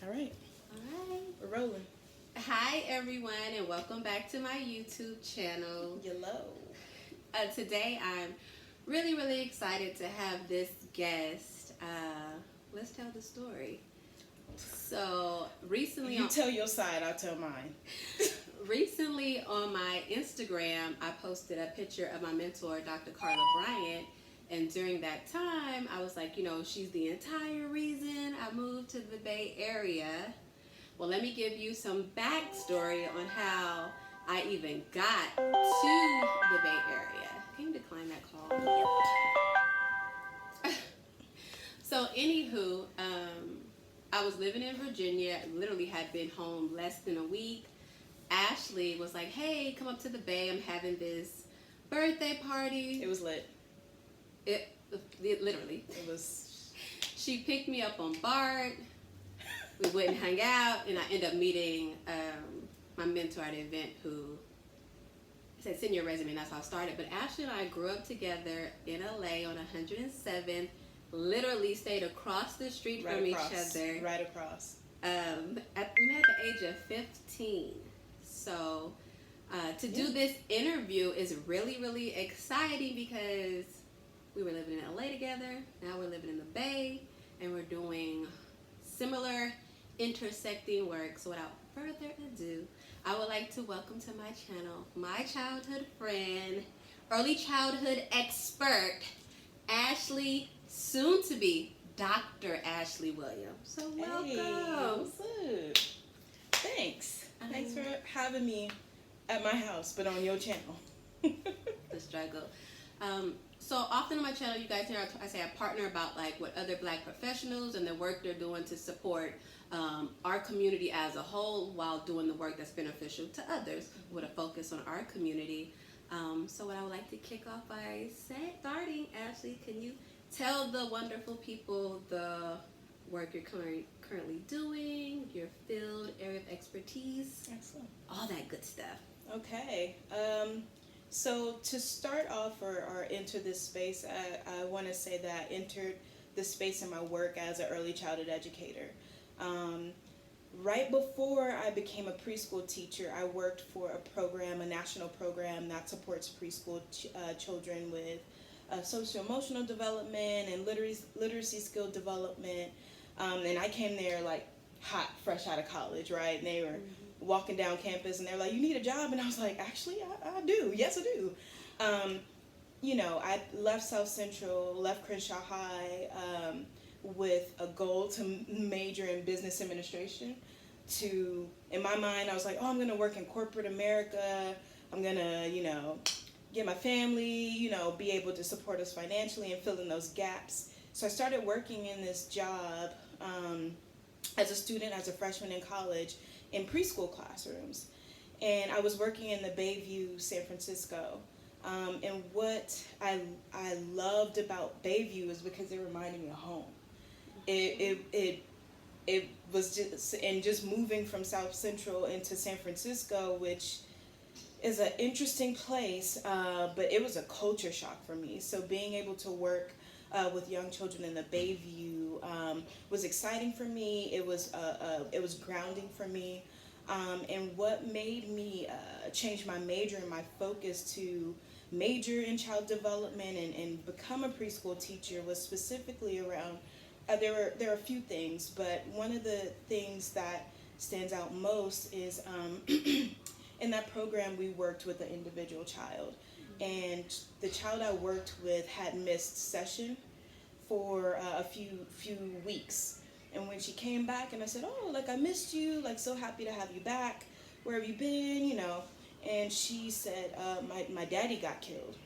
All right, Alright. we're rolling. Hi everyone and welcome back to my YouTube channel. Hello. Today I'm really excited to have this guest. Let's tell the story. So recently You tell your side, I'll tell mine. recently on my Instagram I posted a picture of my mentor, Dr. Carla Bryant. And during that time, I was like, she's the entire reason I moved to the Bay Area. Well, let me give you some backstory on how I even got to the Bay Area. Can you decline that call? Yep. So, anywho, I was living in Virginia. Literally had been home less than a week. Ashley was like, "Hey, come up to the Bay. I'm having this birthday party." It was lit. It literally. It was. She picked me up on BART. We went and hung out, and I ended up meeting my mentor at the event who said, "Send your resume," and that's how I started. But Ashley and I grew up together in LA on 107th, literally stayed across the street from each other. Right across. We met at the age of 15. So to do this interview is really exciting because we were living in LA together. Now we're living in the Bay, and we're doing similar intersecting work. So without further ado, I would like to welcome to my channel my childhood friend, early childhood expert, Ashley, soon to be Dr. Ashley Williams. So welcome. Hey, what's up? Thanks. Thanks for having me at my house, but on your channel. The struggle. So often on my channel, you guys hear I say I partner about like what other Black professionals and the work they're doing to support our community as a whole while doing the work that's beneficial to others with a focus on our community. So what I would like to kick off by starting, Ashley, can you tell the wonderful people the work you're currently doing, your field, area of expertise, Excellent. all that good stuff. Okay. So to start off or enter this space, I want to say that I entered this space in my work as an early childhood educator. Right before I became a preschool teacher, I worked for a national program that supports preschool children with socio-emotional development and literacy skill development. And I came there like hot, fresh out of college, right? And they were walking down campus and they were like, "You need a job?" And I was like, "Actually, I do. Yes, I do." I left South Central, left Crenshaw High with a goal to major in business administration. In my mind, I was like, "Oh, I'm going to work in corporate America. I'm going to, get my family, be able to support us financially and fill in those gaps." So I started working in this job as a student, as a freshman in college, in preschool classrooms. And I was working in the Bayview, San Francisco. And what I loved about Bayview is because it reminded me of home. It was just moving from South Central into San Francisco, which is an interesting place, but it was a culture shock for me. So being able to work with young children in the Bayview was exciting for me. It was grounding for me. And what made me change my major and my focus to major in child development and become a preschool teacher was specifically around, there are a few things, but one of the things that stands out most is in that program we worked with an individual child. And the child I worked with had missed session for a few weeks. And when she came back and I said, "Oh, I missed you, so happy to have you back. Where have you been, And she said, my daddy got killed.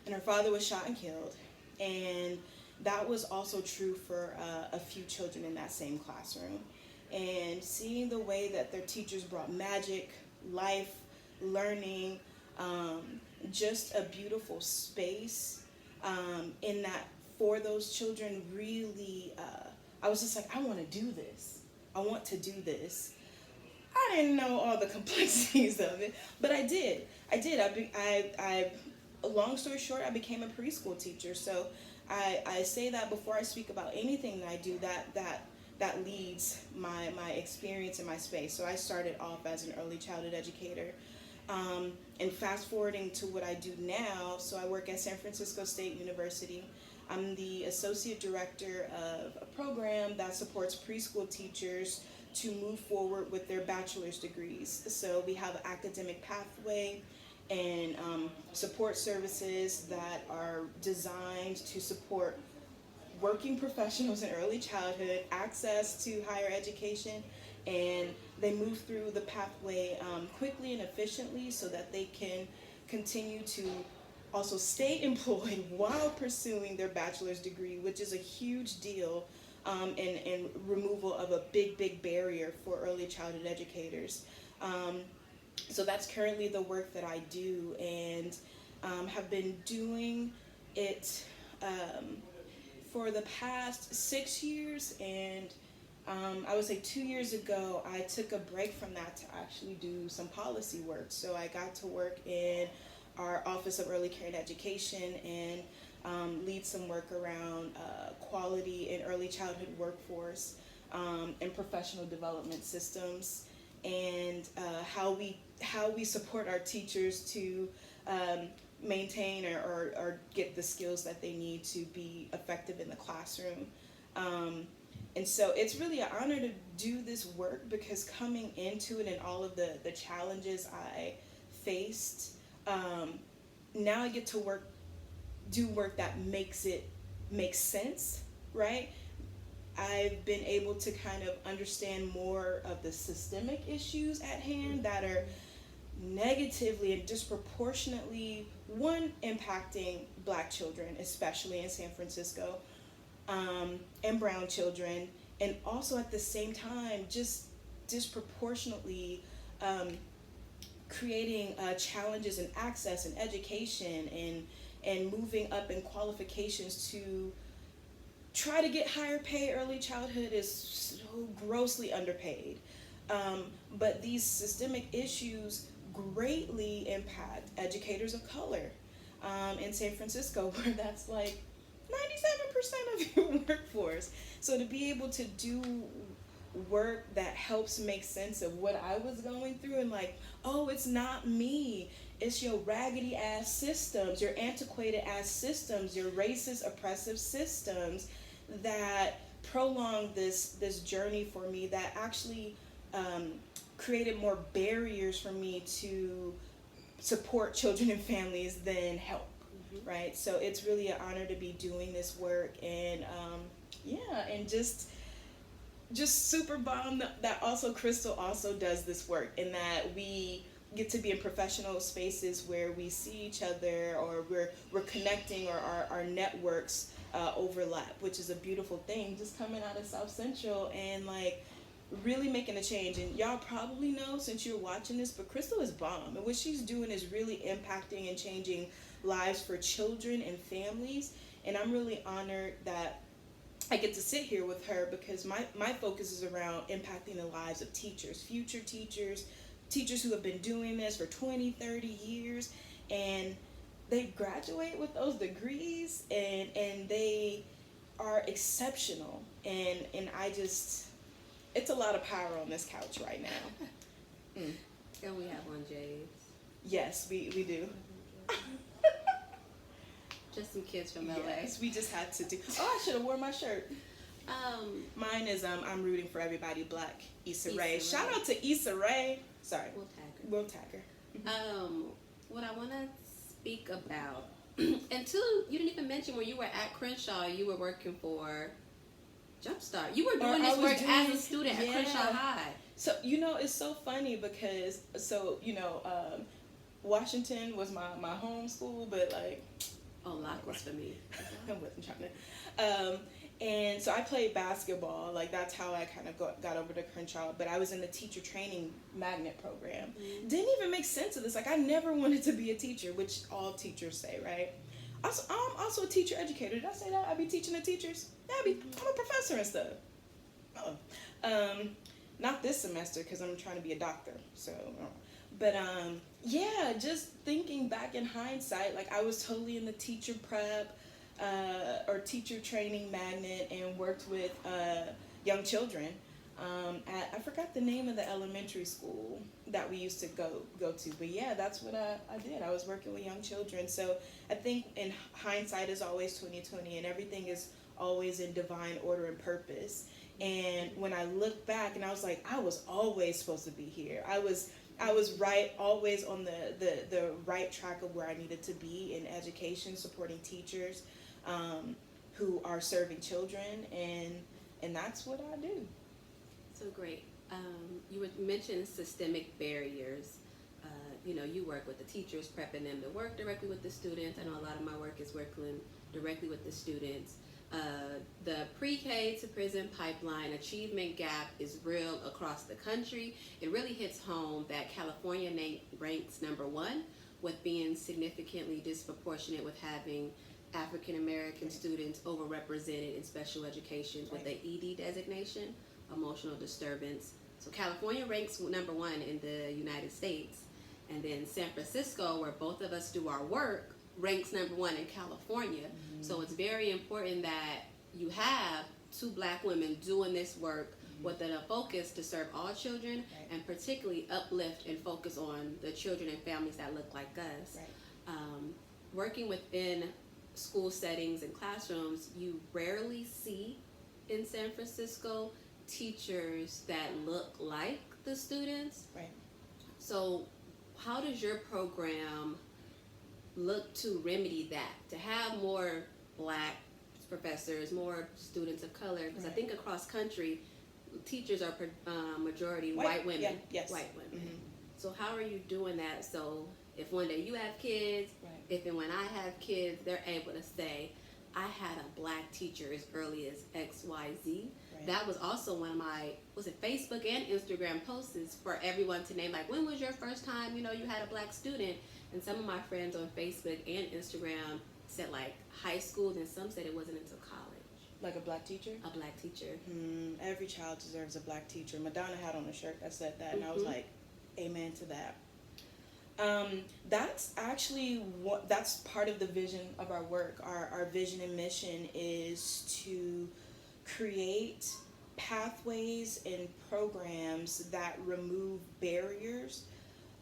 And her father was shot and killed. And that was also true for a few children in that same classroom. And seeing the way that their teachers brought magic, life, learning, just a beautiful space in that for those children really, I was just like, I want to do this. I want to do this. I didn't know all the complexities of it, but I did. Long story short, I became a preschool teacher. So I say that before I speak about anything that I do, that leads my experience in my space. So I started off as an early childhood educator. And fast forwarding to what I do now, so I work at San Francisco State University. I'm the associate director of a program that supports preschool teachers to move forward with their bachelor's degrees. So we have an academic pathway and support services that are designed to support working professionals in early childhood access to higher education, and they move through the pathway quickly and efficiently so that they can continue to also stay employed while pursuing their bachelor's degree, which is a huge deal, and removal of a big barrier for early childhood educators. So that's currently the work that I do, and have been doing it for the past 6 years, and I would say 2 years ago I took a break from that to actually do some policy work. So I got to work in our Office of Early Care and Education and lead some work around quality in early childhood workforce and professional development systems, and how we support our teachers to maintain or get the skills that they need to be effective in the classroom. And so it's really an honor to do this work, because coming into it and all of the challenges I faced, now I get to do work that makes sense, right? I've been able to kind of understand more of the systemic issues at hand that are negatively and disproportionately, one, impacting Black children, especially in San Francisco, and brown children, and also at the same time just disproportionately creating challenges in access and education, and moving up in qualifications to try to get higher pay. Early childhood is so grossly underpaid. But these systemic issues greatly impact educators of color in San Francisco, where that's like 97% of your workforce. So to be able to do work that helps make sense of what I was going through, and like, oh, it's not me, it's your raggedy ass systems, your antiquated ass systems, your racist oppressive systems that prolonged this journey for me, that actually created more barriers for me to support children and families than help. Right? So it's really an honor to be doing this work, and and just super bomb that also Crystal also does this work, in that we get to be in professional spaces where we see each other, or we're connecting, or our networks overlap, which is a beautiful thing, just coming out of South Central and like really making a change. And y'all probably know, since you're watching this, but Crystal is bomb, and what she's doing is really impacting and changing lives for children and families. And I'm really honored that I get to sit here with her, because my focus is around impacting the lives of teachers, future teachers who have been doing this for 20, 30 years, and they graduate with those degrees, and they are exceptional, and I just, it's a lot of power on this couch right now. And we have on J's. Yes, we do. Just some kids from LA. Yes, we just had to do. Oh, I should have worn my shirt. Mine is I'm rooting for everybody Black. Issa Rae. Shout out to Issa Rae. Sorry. We'll tag her. What I want to speak about, until you didn't even mention when you were at Crenshaw, you were working for Jumpstart. You were doing this work as a student at Crenshaw High. So, it's so funny, because, Washington was my home school, but like, Locke was for me. I wasn't trying to. And so I played basketball. Like, that's how I kind of got over to Crenshaw. But I was in the teacher training magnet program. Didn't even make sense of this. Like, I never wanted to be a teacher, which all teachers say, right? Also, I'm also a teacher educator. Did I say that? I be teaching the teachers? Yeah, I'm a professor and stuff. Not this semester, because I'm trying to be a doctor. So, but just thinking back in hindsight, like, I was totally in the teacher prep or teacher training magnet, and worked with young children at, I forgot the name of the elementary school that we used to go to, but yeah, that's what I did. I was working with young children. So I think in hindsight is always 2020, and everything is always in divine order and purpose. And when I look back, and I was like, I was always supposed to be here. I was right, always on the right track of where I needed to be in education, supporting teachers who are serving children, and that's what I do. So great. You would mention systemic barriers. You work with the teachers, prepping them to work directly with the students. I know a lot of my work is working directly with the students. The pre-K to prison pipeline achievement gap is real across the country. It really hits home that California ranks number one with being significantly disproportionate with having African American students overrepresented in special education with the ED designation, emotional disturbance. So California ranks number one in the United States, and then San Francisco, where both of us do our work, ranks number one in California. So it's very important that you have two Black women doing this work with a focus to serve all children, and particularly uplift and focus on the children and families that look like us. Working within school settings and classrooms, you rarely see in San Francisco teachers that look like the students. So how does your program look to remedy that, to have more Black professors, more students of color? Because I think across country, teachers are majority white women. White women. So how are you doing that? So if one day you have kids, if and when I have kids, they're able to say, I had a Black teacher as early as XYZ. That was also one of my, was it Facebook and Instagram posts for everyone to name, like, when was your first time, you had a Black student? And some of my friends on Facebook and Instagram said, like, high school, and some said it wasn't until college. Like a Black teacher? A Black teacher. Every child deserves a Black teacher. Madonna had on a shirt that said that, and I was like, amen to that. That's actually that's part of the vision of our work. Our vision and mission is to create pathways and programs that remove barriers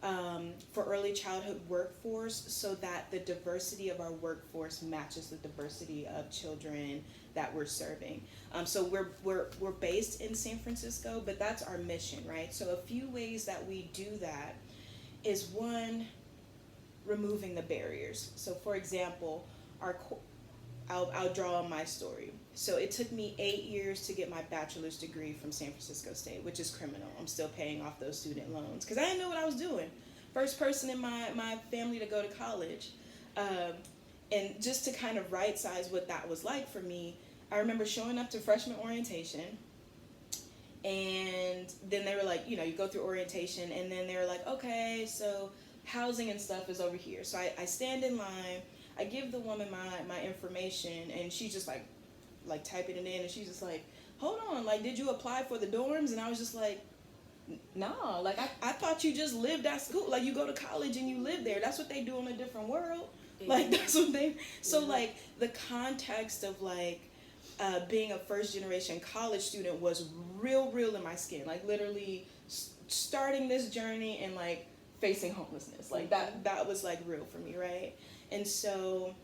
for early childhood workforce, so that the diversity of our workforce matches the diversity of children that we're serving. So we're based in San Francisco, but that's our mission, right? So a few ways that we do that is, one, removing the barriers. So for example, I'll draw on my story. So it took me 8 years to get my bachelor's degree from San Francisco State, which is criminal. I'm still paying off those student loans because I didn't know what I was doing. First person in my family to go to college. And just to kind of right size what that was like for me, I remember showing up to freshman orientation, and then they were like, you go through orientation, and then they were like, okay, so housing and stuff is over here. So I stand in line, I give the woman my information, and she's just like typing it in, and she's just like, hold on, like, did you apply for the dorms? And I was just like, nah, like, I thought you just lived at school, like, you go to college and you live there. That's what they do in a different world. Like, that's what they, so like, the context of like, being a first generation college student was real in my skin, like literally starting this journey and like facing homelessness, like that was like real for me, right? And so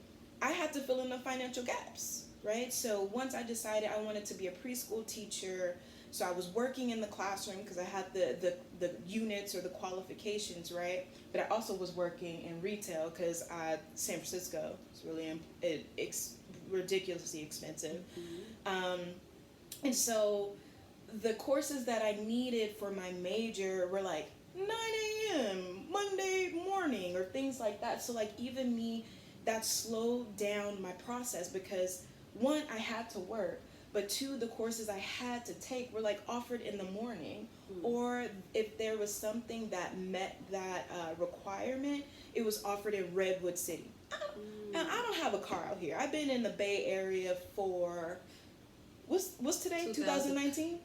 I had to fill in the financial gaps, right? So once I decided I wanted to be a preschool teacher, so I was working in the classroom because I had the units or the qualifications, right? But I also was working in retail because San Francisco is really ridiculously expensive. And so the courses that I needed for my major were like 9 a.m. Monday morning or things like that. So like even me, that slowed down my process because, one, I had to work, but two, the courses I had to take were like offered in the morning, or if there was something that met that requirement, it was offered in Redwood City. And I don't have a car out here. I've been in the Bay Area for, what's today? 2019?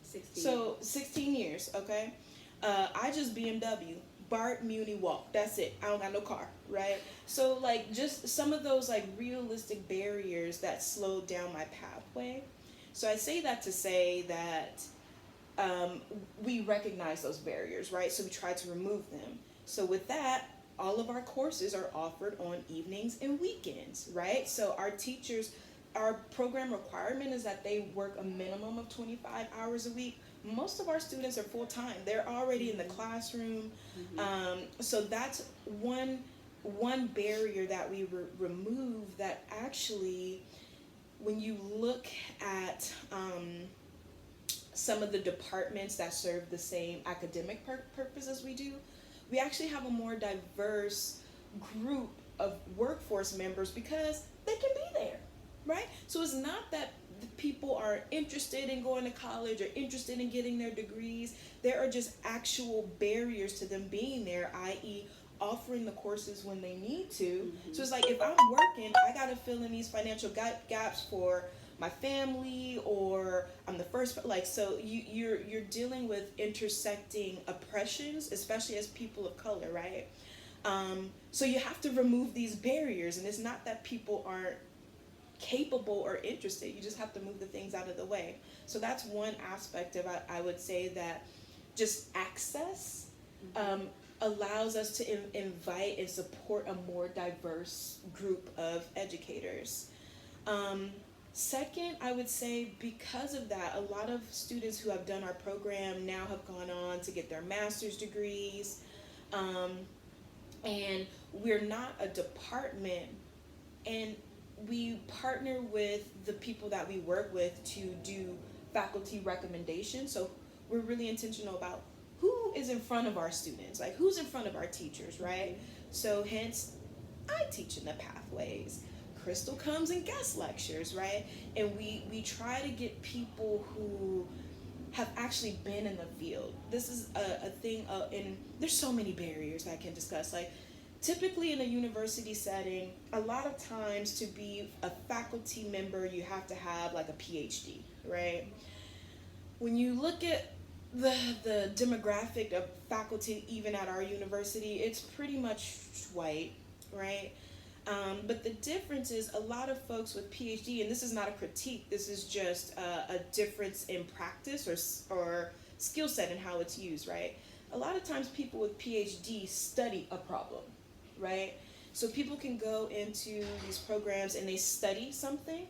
16. So 16 years, okay? I just BMW, BART, Muni, walk. That's it. I don't got no car, right? So like just some of those like realistic barriers that slowed down my pathway. So I say that to say that we recognize those barriers, right? So we try to remove them. So with that, all of our courses are offered on evenings and weekends, right? So our teachers, our program requirement is that they work a minimum of 25 hours a week. Most of our students are full time. They're already in the classroom. So that's one barrier that we remove that actually, when you look at some of the departments that serve the same academic purpose as we do, we actually have a more diverse group of workforce members because they can be there, right? So it's not that the people are interested in going to college or interested in getting their degrees. There are just actual barriers to them being there, i.e., offering the courses when they need to. So it's like, if I'm working, I got to fill in these financial gaps for my family, or I'm the first, like, so you're dealing with intersecting oppressions, especially as people of color, right? So you have to remove these barriers, and it's not that people aren't capable or interested. You just have to move the things out of the way. So that's one aspect of, I would say, that just access allows us to invite and support a more diverse group of educators. Second, I would say, because of that, a lot of students who have done our program now have gone on to get their master's degrees. And we're not a department, and we partner with the people that we work with to do faculty recommendations. So we're really intentional about who is in front of our students, like who's in front of our teachers, right? So hence, I teach in the pathways. Crystal comes and guest lectures, right? And we try to get people who have actually been in the field. This is a thing, and there's so many barriers that I can discuss. Like, typically in a university setting, a lot of times to be a faculty member, you have to have like a PhD, right? When you look at the demographic of faculty, even at our university, it's pretty much white, right? But the difference is, a lot of folks with PhD, and this is not a critique, this is just a difference in practice or skill set and how it's used, right? A lot of times people with PhD study a problem, right? So people can go into these programs and they study something,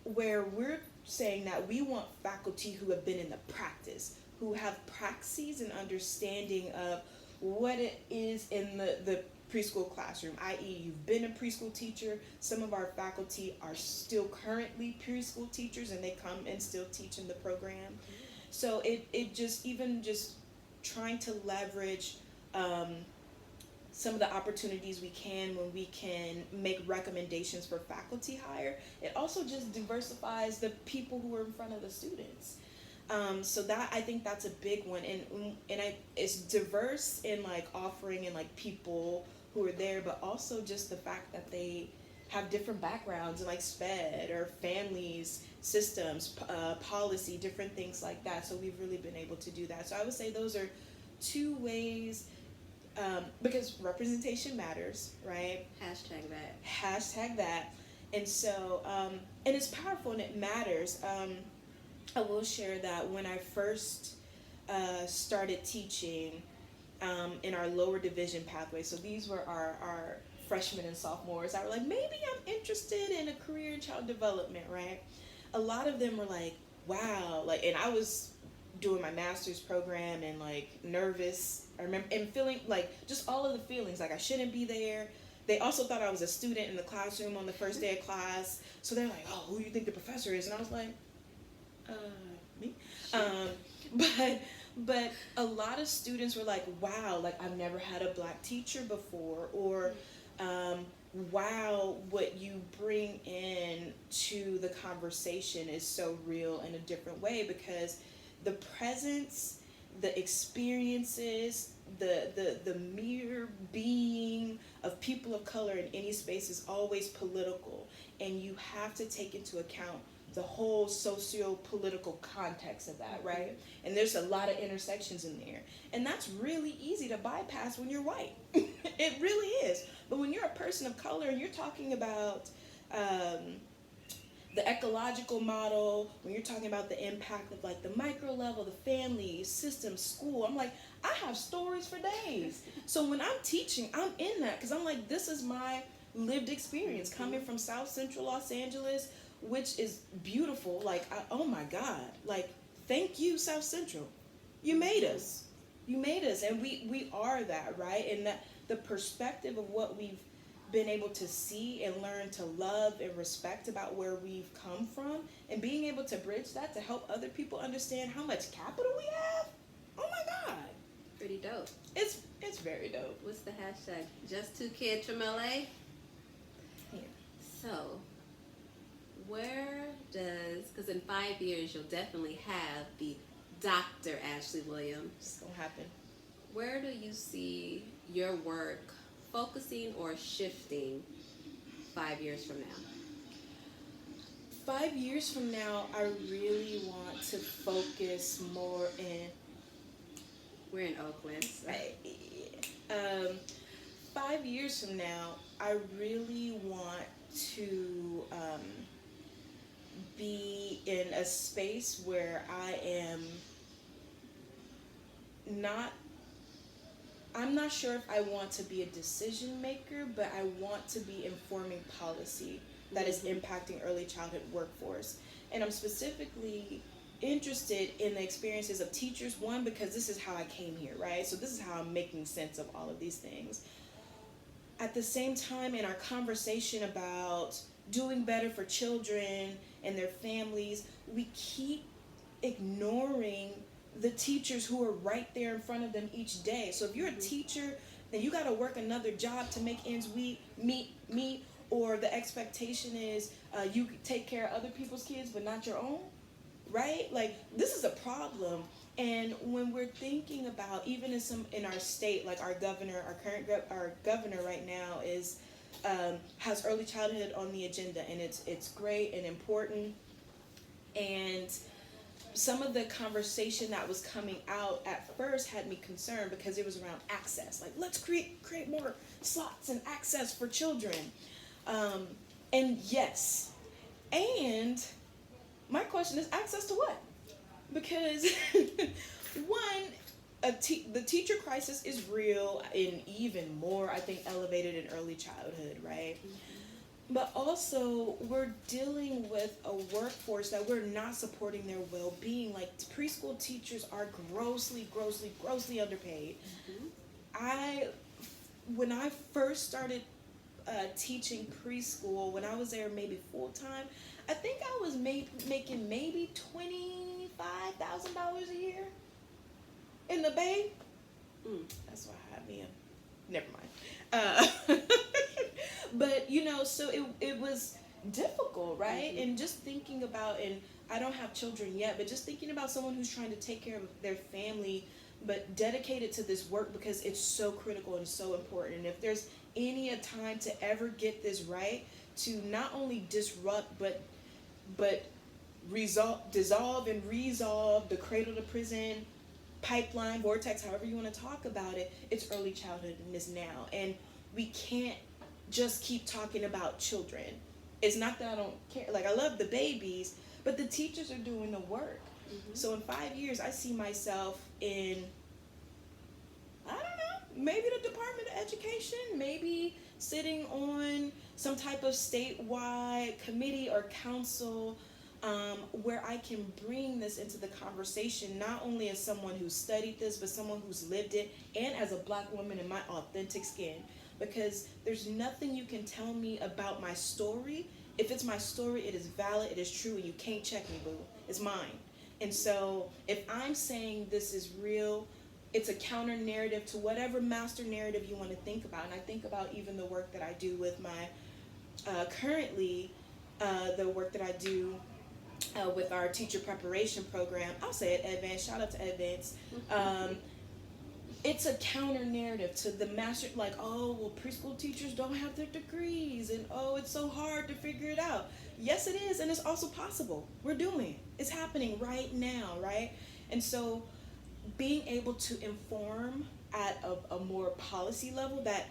where we're saying that we want faculty who have been in the practice, who have praxis and understanding of what it is in the preschool classroom, i.e., you've been a preschool teacher. Some of our faculty are still currently preschool teachers, and they come and still teach in the program. So it just, even just trying to leverage some of the opportunities we can when we can make recommendations for faculty hire, it also just diversifies the people who are in front of the students. So that, I think that's a big one, and it's diverse in like offering and like people who are there, but also just the fact that they have different backgrounds in like SPED or families, systems, policy, different things like that. So we've really been able to do that. So I would say those are two ways, because representation matters, right? Hashtag that. And so, and it's powerful and it matters. I will share that when I first started teaching in our lower division pathway, so these were our freshmen and sophomores, I were like, maybe I'm interested in a career in child development, right? A lot of them were like, wow, like, and I was doing my master's program and like nervous, I remember, and feeling like just all of the feelings, like I shouldn't be there. They also thought I was a student in the classroom on the first day of class, so they're like, oh, who do you think the professor is? And I was like, me. But a lot of students were like, wow, like I've never had a black teacher before, or wow, what you bring in to the conversation is so real in a different way, because the presence, the experiences, the mere being of people of color in any space is always political, and you have to take into account the whole socio-political context of that, right? And there's a lot of intersections in there. And that's really easy to bypass when you're white. It really is. But when you're a person of color and you're talking about the ecological model, when you're talking about the impact of like the micro level, the family, system, school, I'm like, I have stories for days. So when I'm teaching, I'm in that because I'm like, this is my lived experience coming from South Central Los Angeles, which is beautiful. Like, oh my God, like, thank you, South Central. You made us. You made us, and we are that, right? And that the perspective of what we've been able to see and learn to love and respect about where we've come from, and being able to bridge that to help other people understand how much capital we have. Oh my God, Pretty dope. it's very dope. What's the hashtag? Just two kids from LA. Yeah. So, where does, because in 5 years you'll definitely have the Dr. Ashley Williams. It's gonna happen. Where do you see your work focusing or shifting 5 years from now? 5 years from now, I really want to focus more in. We're in Oakland. So. 5 years from now, I really want to be in a space where I am not. I'm not sure if I want to be a decision maker, but I want to be informing policy that is impacting early childhood workforce. And I'm specifically interested in the experiences of teachers, one, because this is how I came here, right? So this is how I'm making sense of all of these things. At the same time, in our conversation about doing better for children and their families, we keep ignoring the teachers who are right there in front of them each day. So if you're a teacher, then you got to work another job to make ends meet, or the expectation is you take care of other people's kids but not your own, right? Like, this is a problem. And when we're thinking about, even in our state, like our governor right now is has early childhood on the agenda, and it's great and important. And some of the conversation that was coming out at first had me concerned because it was around access. Like, let's create more slots and access for children. And yes. And my question is, access to what? Because one, the teacher crisis is real, and even more, I think, elevated in early childhood, right? But also, we're dealing with a workforce that we're not supporting their well-being. Like, preschool teachers are grossly underpaid. When I first started teaching preschool, when I was there maybe full-time, I think I was making maybe $25,000 a year in the Bay. That's why I had me a... Never mind. But, so it was difficult, right? And just thinking about, and I don't have children yet, but just thinking about someone who's trying to take care of their family, but dedicated to this work because it's so critical and so important. And if there's any a time to ever get this right, to not only disrupt, but dissolve and resolve the cradle to prison pipeline, vortex, however you want to talk about it, it's early childhood and it's now. And we can't just keep talking about children. It's not that I don't care. Like, I love the babies, but the teachers are doing the work. So in 5 years, I see myself in, I don't know, maybe the Department of Education, maybe sitting on some type of statewide committee or council where I can bring this into the conversation, not only as someone who's studied this, but someone who's lived it, and as a Black woman in my authentic skin. Because there's nothing you can tell me about my story. If it's my story, it is valid, it is true, and you can't check me, boo. It's mine. And so if I'm saying this is real, it's a counter narrative to whatever master narrative you want to think about. And I think about even the work that I do with my, currently, the work that I do with our teacher preparation program. I'll say it, Advance. Shout out to Advance. It's a counter narrative to the master, like, oh, well, preschool teachers don't have their degrees, and oh, it's so hard to figure it out. Yes, it is, and it's also possible. We're doing it. It's happening right now, right? And so being able to inform at a more policy level that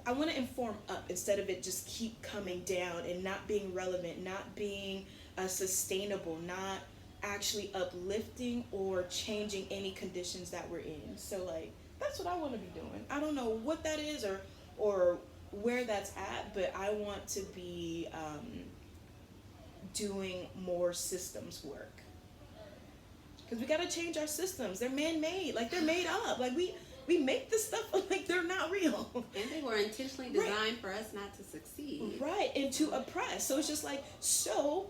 I want to inform up instead of it just keep coming down and not being relevant, not being sustainable, not actually uplifting or changing any conditions that we're in. So like that's what I want to be doing. I don't know what that is or where that's at, but I want to be doing more systems work. Because we got to change our systems. They're man-made. Like, they're made up. Like, we make this stuff like they're not real. And they were intentionally designed for us not to succeed. Right, and to oppress. So it's just like, so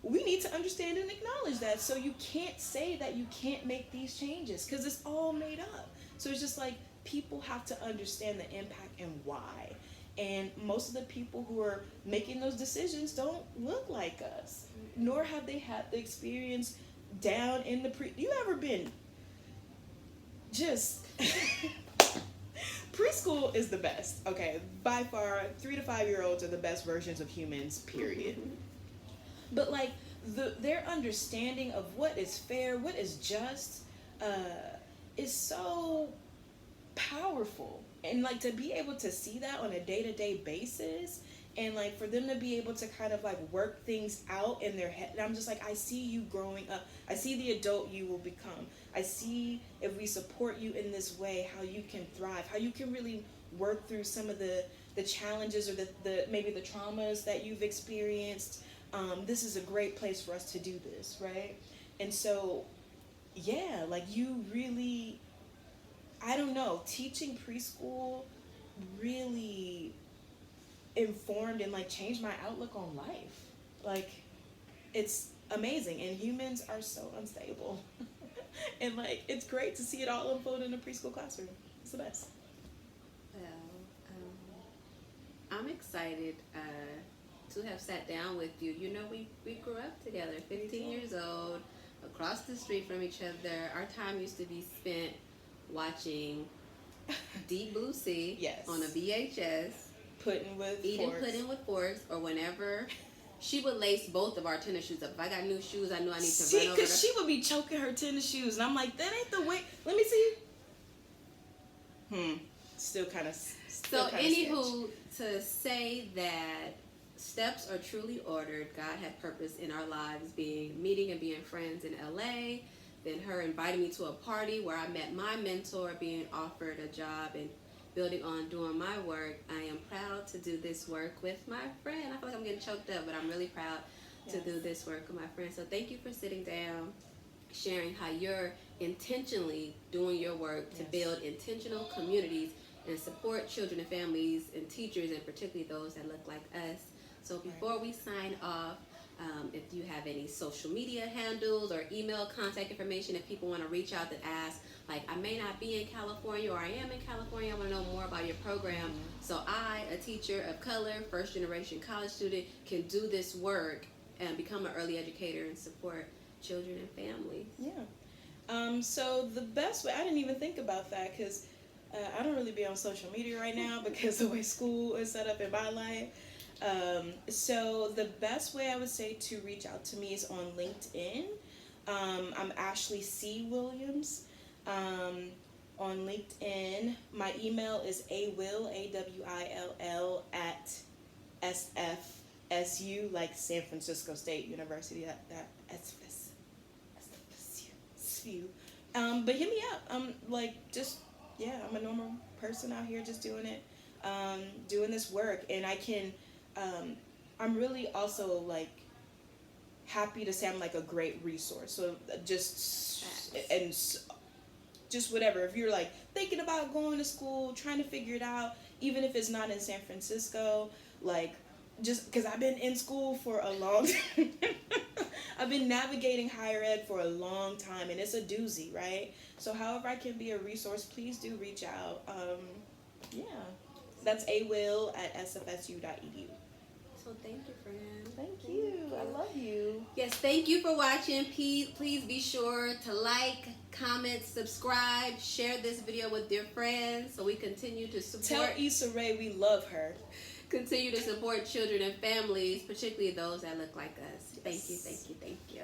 we need to understand and acknowledge that. So you can't say that you can't make these changes because it's all made up. So it's just like people have to understand the impact and why. And most of the people who are making those decisions don't look like us, nor have they had the experience down in the you ever been just preschool is the best. Okay, by far 3 to 5 year olds are the best versions of humans, period. But like their understanding of what is fair, what is just is so powerful. And like to be able to see that on a day-to-day basis, and like for them to be able to kind of like work things out in their head, and I'm just like, I see you growing up. I see the adult you will become. I see if we support you in this way, how you can thrive, how you can really work through some of the challenges or the maybe the traumas that you've experienced. This is a great place for us to do this, right? And so, yeah, like you really, I don't know, teaching preschool really informed and like changed my outlook on life. Like, it's amazing, and humans are so unstable. And like, it's great to see it all unfold in a preschool classroom. It's the best. Well, I'm excited to have sat down with you. You know, we grew up together, 15 years old, across the street from each other. Our time used to be spent watching Deep Blue Sea Yes. on a VHS. Eating pudding with forks, or whenever she would lace both of our tennis shoes up. If I got new shoes, I knew I need to run over. Because she would be choking her tennis shoes, and I'm like, that ain't the way. Let me see. Still kind of. So, anywho, to say that steps are truly ordered, God had purpose in our lives, meeting and being friends in LA, then her inviting me to a party where I met my mentor, being offered a job and building on doing my work. I am proud to do this work with my friend. I feel like I'm getting choked up, but I'm really proud to do this work with my friend. So thank you for sitting down, sharing how you're intentionally doing your work to build intentional communities and support children and families and teachers, and particularly those that look like us. So before we sign off, if you have any social media handles or email contact information, if people want to reach out to ask, like, I may not be in California, or I am in California, I want to know more about your program. So I, a teacher of color, first generation college student, can do this work and become an early educator and support children and families. Yeah. So the best way, I didn't even think about that, because I don't really be on social media right now because the way school is set up in my life. So the best way I would say to reach out to me is on LinkedIn. I'm Ashley C. Williams. On LinkedIn, my email is awill, at SFSU, like San Francisco State University, that SFSU. But hit me up. I'm a normal person out here just doing it, doing this work, and I can, I'm really also like happy to say I'm like a great resource. So just whatever, if you're like thinking about going to school, trying to figure it out, even if it's not in San Francisco, like, just because I've been in school for a long time. I've been navigating higher ed for a long time, and it's a doozy, right? So however I can be a resource, please do reach out. That's awill at sfsu.edu. So thank you, friend. Thank you. I love you. Yes, thank you for watching. Please be sure to like, comment, subscribe, share this video with your friends so we continue to support. Tell Issa Rae we love her. Continue to support children and families, particularly those that look like us. Thank you, thank you, thank you.